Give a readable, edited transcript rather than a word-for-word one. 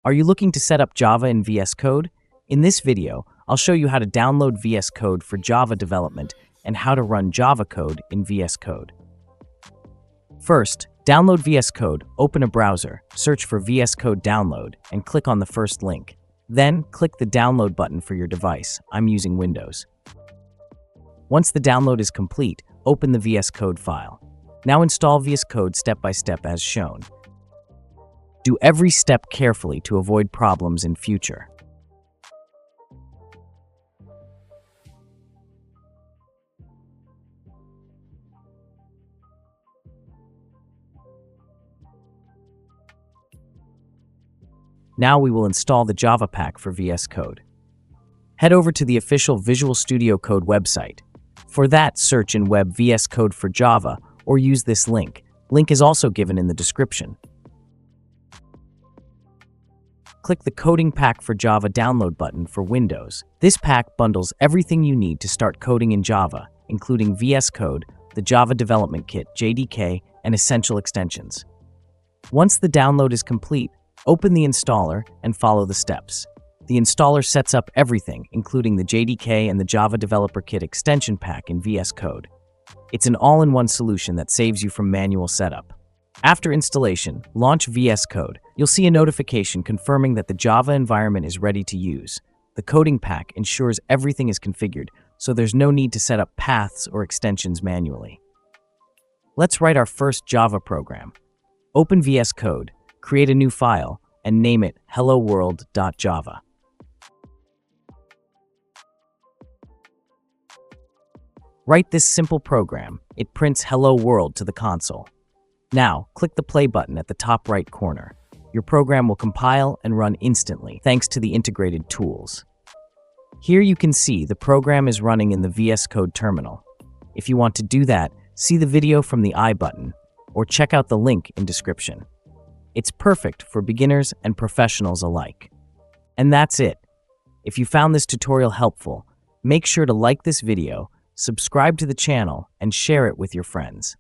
Are you looking to set up Java in VS Code? In this video, I'll show you how to download VS Code for Java development and how to run Java code in VS Code. First, download VS Code, open a browser, search for VS Code Download, and click on the first link. Then, click the download button for your device. I'm using Windows. Once the download is complete, open the VS Code file. Now install VS Code step by step as shown. Do every step carefully to avoid problems in future. Now we will install the Java pack for VS Code. Head over to the official Visual Studio Code website. For that, search in web VS Code for Java or use this link. Link is also given in the description. Click the Coding Pack for Java download button for Windows. This pack bundles everything you need to start coding in Java, including VS Code, the Java Development Kit, JDK, and essential extensions. Once the download is complete, open the installer and follow the steps. The installer sets up everything, including the JDK and the Java Developer Kit extension pack in VS Code. It's an all-in-one solution that saves you from manual setup. After installation, launch VS Code. You'll see a notification confirming that the Java environment is ready to use. The coding pack ensures everything is configured, so there's no need to set up paths or extensions manually. Let's write our first Java program. Open VS Code, create a new file, and name it helloworld.java. Write this simple program. It prints Hello World to the console. Now, click the play button at the top right corner. Your program will compile and run instantly, thanks to the integrated tools. Here you can see the program is running in the VS Code terminal. If you want to do that, see the video from the I button, or check out the link in description. It's perfect for beginners and professionals alike. And that's it. If you found this tutorial helpful, make sure to like this video, subscribe to the channel, and share it with your friends.